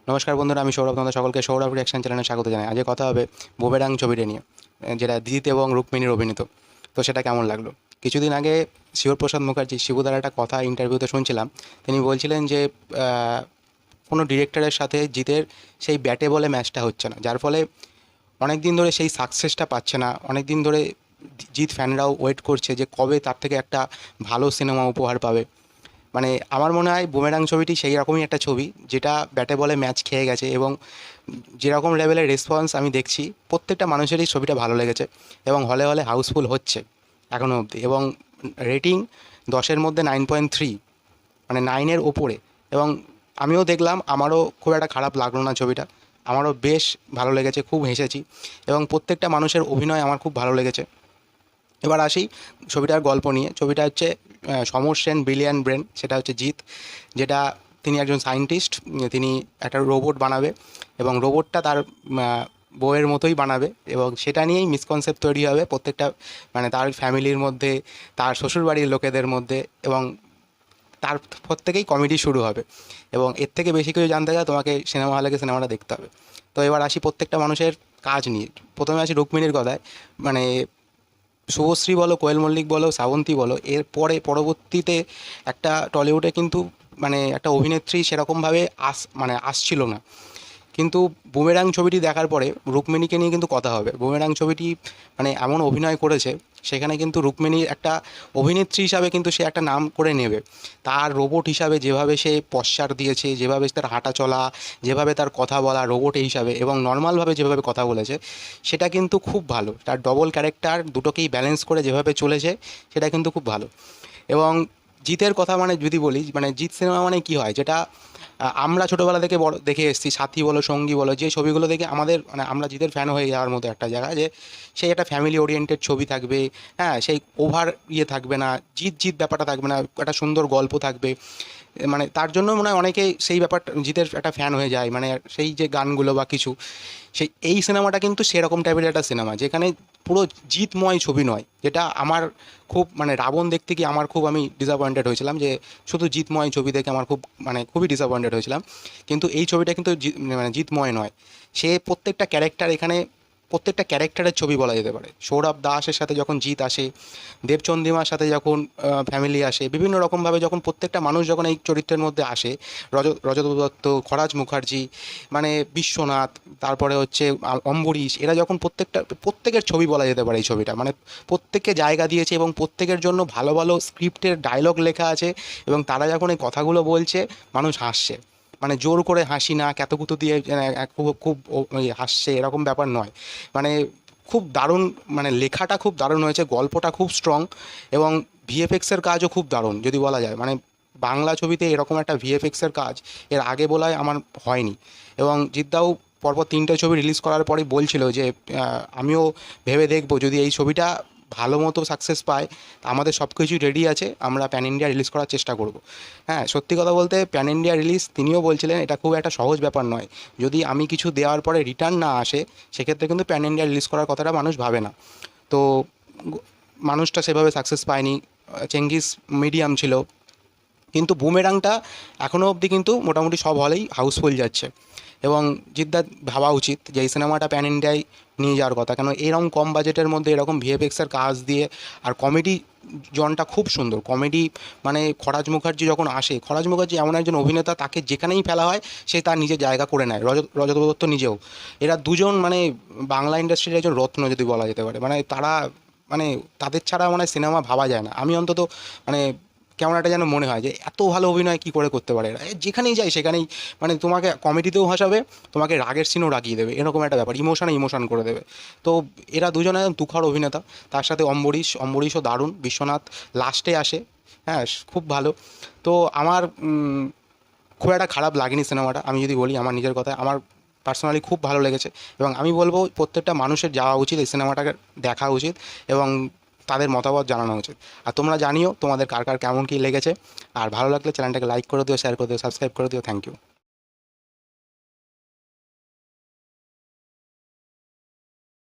নমস্কার বন্ধুরা, আমি সৌরভ। তোমাদের সকলকে সৌরভ রিয়াকশন চ্যানেলে স্বাগত জানাই। আজকে কথা হবে বুমেরাং ছবিটা নিয়ে, যেটা জিৎ এবং রুক্মিণীর অভিনীত। তো সেটা কেমন লাগলো? কিছুদিন আগে শিবপ্রসাদ মুখার্জি শিবুদার একটা কথা ইন্টারভিউতে শুনছিলাম। তিনি বলছিলেন যে কোনো ডিরেক্টরের সাথে জিতের সেই ব্যাটে বলে ম্যাচটা হচ্ছে না, যার ফলে অনেক দিন ধরে সেই সাকসেসটা পাচ্ছে না। অনেক দিন ধরে জিৎ ফ্যানরাও ওয়েট করছে যে কবে তার থেকে একটা ভালো সিনেমা উপহার পাবে। মানে আমার মনে হয় বুমেরাং ছবিটি সেই রকমই একটা ছবি, যেটা ব্যাটে বলে ম্যাচ খেয়ে গেছে। এবং যেরকম লেভেলের রেসপন্স আমি দেখছি, প্রত্যেকটা মানুষেরই ছবিটা ভালো লেগেছে এবং হলে হলে হাউসফুল হচ্ছে এখনও অবধি। এবং রেটিং 10-এর মধ্যে 9.3, মানে 9-এর ওপরে। এবং আমিও দেখলাম, আমারও খুব একটা খারাপ লাগলো না ছবিটা। আমারও বেশ ভালো লেগেছে, খুব হেসেছি। এবং প্রত্যেকটা মানুষের অভিনয় আমার খুব ভালো লেগেছে। এবার আসি ছবিটার গল্প নিয়ে। ছবিটা হচ্ছে সমর সেন ব্রিলিয়ান্ট ব্রেন, সেটা হচ্ছে জিৎ, যেটা তিনি একজন সায়েন্টিস্ট। তিনি একটা রোবট বানাবে এবং রোবটটা তার বউয়ের মতোই বানাবে। এবং সেটা নিয়েই মিসকনসেপ্ট তৈরি হবে প্রত্যেকটা, মানে তার ফ্যামিলির মধ্যে, তার শ্বশুরবাড়ির লোকেদের মধ্যে। এবং তারপর থেকেই কমেডি শুরু হবে। এবং এর থেকে বেশি কিছু জানতে গেলে তোমাকে সিনেমা হলে গিয়ে সিনেমাটা দেখতে হবে। তো এবার আসি প্রত্যেকটা মানুষের কাজ নিয়ে। প্রথমে আসি রুক্মিণীর কথায়। মানে শুভশ্রী বলো, কোয়েল মল্লিক বলো, শ্রাবন্তী বলো, এর পরে পরবর্তীতে একটা টলিউডে কিন্তু মানে একটা অভিনেত্রী সেরকমভাবে আসছিল না। কিন্তু বুমেরাং ছবিটি দেখার পরে রুক্মিণীকে নিয়ে কিন্তু কথা হবে। বুমেরাং ছবিটি মানে এমন অভিনয় করেছে, সেখানে কিন্তু রুক্মিণীর একটা অভিনেত্রী হিসাবে কিন্তু সে একটা নাম করে নেবে। তার রোবট হিসাবে যেভাবে সে পশ্চার দিয়েছে, যেভাবে তার হাঁটা চলা, যেভাবে তার কথা বলা রোবট হিসাবে, এবং নর্মালভাবে যেভাবে কথা বলেছে, সেটা কিন্তু খুব ভালো। তার ডবল ক্যারেক্টার দুটোকেই ব্যালেন্স করে যেভাবে চলেছে, সেটা কিন্তু খুব ভালো। এবং জিতের কথা মানে যদি বলি, মানে জিৎ সিনেমা মানে কী হয়, যেটা আমরা ছোটোবেলা থেকে বড় দেখে এসেছি, সাথী বলো, সঙ্গী বলো, যে ছবিগুলো দেখে আমাদের মানে আমরা জিতের ফ্যান হয়ে যাওয়ার মতো একটা জায়গা, যে সেই একটা ফ্যামিলি ওরিয়েন্টেড ছবি থাকবে। হ্যাঁ, সেই ওভার থাকবে না, জিত জিত ব্যাপারটা থাকবে না, একটা সুন্দর গল্প থাকবে। মানে তার জন্য মনে হয় অনেকে সেই ব্যাপারটা জিতের একটা ফ্যান হয়ে যায়। মানে সেই যে গানগুলো বা কিছু, সেই এই সিনেমাটা কিন্তু সেরকম টাইপের একটা সিনেমা, যেখানে পুরো জিতময় ছবি নয়। যেটা আমার খুব মানে রাবণ দেখতে গিয়ে আমার খুব আমি ডিসঅ্যাপয়েন্টেড হয়েছিলাম, যে শুধু জিতময় ছবি দেখে আমার খুব মানে খুবই ডিসঅ্যাপয়েন্টেড হয়েছিলাম। কিন্তু এই ছবিটা কিন্তু মানে জিতময় নয়। সে প্রত্যেকটা ক্যারেক্টার এখানে, প্রত্যেকটা ক্যারেক্টারের ছবি বলা যেতে পারে। সৌরভ দাসের সাথে যখন জিৎ আসে, দেবচন্দ্রিমার সাথে যখন ফ্যামিলি আসে, বিভিন্ন রকমভাবে যখন প্রত্যেকটা মানুষ যখন এই চরিত্রের মধ্যে আসে, রজত দত্ত, খরাজ মুখার্জি, মানে বিশ্বনাথ, তারপরে হচ্ছে অম্বরীশ, এরা যখন প্রত্যেকের ছবি বলা যেতে পারে এই ছবিটা। মানে প্রত্যেককে জায়গা দিয়েছে এবং প্রত্যেকের জন্য ভালো ভালো স্ক্রিপ্টের ডায়লগ লেখা আছে। এবং তারা যখন এই কথাগুলো বলছে, মানুষ হাসছে। মানে জোর করে হাসি না, ক্যাতকুতো দিয়ে খুব খুব হাসছে এরকম ব্যাপার নয়। মানে খুব দারুণ, মানে লেখাটা খুব দারুণ হয়েছে, গল্পটা খুব স্ট্রং। এবং ভিএফএক্সের কাজও খুব দারুণ যদি বলা যায়। মানে বাংলা ছবিতে এরকম একটা ভিএফএক্সের কাজ এর আগে বলায় আমার হয়নি। এবং জিদ্দাও পরপর 3টে ছবি রিলিজ করার পরেই বলছিল যে আমিও ভেবে দেখবো, যদি এই ছবিটা ভালো মতো সাকসেস পায়, আমাদের সব কিছুই রেডি আছে, আমরা প্যান ইন্ডিয়া রিলিজ করার চেষ্টা করব। হ্যাঁ, সত্যি কথা বলতে প্যান ইন্ডিয়া রিলিজ তিনিও বলছিলেন এটা খুব একটা সহজ ব্যাপার নয়। যদি আমি কিছু দেওয়ার পরে রিটার্ন না আসে, সেক্ষেত্রে কিন্তু প্যান ইন্ডিয়া রিলিজ করার কথাটা মানুষ ভাবে না। তো মানুষটা সেভাবে সাকসেস পায়নি। চেঙ্গিস মিডিয়াম ছিল, কিন্তু বুমেরাংটা এখনও অবধি কিন্তু মোটামুটি সব হলেই হাউসফুল যাচ্ছে। এবং জিদ্দার ভাবা উচিত যে এই সিনেমাটা প্যান ইন্ডিয়ায় নিয়ে যাওয়ার কথা, কেন এরকম কম বাজেটের মধ্যে এরকম ভিএফএক্সের কাজ দিয়ে, আর কমেডি জনটা খুব সুন্দর কমেডি। মানে খরাজ মুখার্জি যখন আসে, খরাজ মুখার্জি এমন একজন অভিনেতা, তাকে যেখানেই ফেলা হয় সে তার নিজের জায়গা করে নেয়। রজত দত্ত নিজেও, এরা দুজন মানে বাংলা ইন্ডাস্ট্রির একজন রত্ন যদি বলা যেতে পারে। মানে তারা, মানে তাদের ছাড়া মানে সিনেমা ভাবা যায় না। আমি অন্তত মানে কেমন একটা যেন মনে হয় যে এত ভালো অভিনয় কী করে করতে পারে এরা। যেখানেই যায় সেখানেই মানে তোমাকে কমেডিতেও হাসাবে, তোমাকে রাগের সিনও রাগিয়ে দেবে, এরকম একটা ব্যাপার, ইমোশন করে দেবে। তো এরা দুজনে তুখর অভিনেতা। তার সাথে অম্বরীশও দারুণ। বিশ্বনাথ লাস্টে আসে, হ্যাঁ, খুব ভালো। তো আমার খুব একটা খারাপ লাগেনি সিনেমাটা। আমি যদি বলি আমার নিজের কথায়, আমার পার্সোনালি খুব ভালো লেগেছে। এবং আমি বলবো প্রত্যেকটা মানুষের যাওয়া উচিত, এই সিনেমাটাকে দেখা উচিত এবং তাদের মতামত জানানো উচিত। আর তোমরা জানিও তোমাদের কার কার কেমন কী লেগেছে। আর ভালো লাগলে চ্যানেলটাকে লাইক করে দিও, শেয়ার করে দিও, সাবস্ক্রাইব করে দিও। Thank you.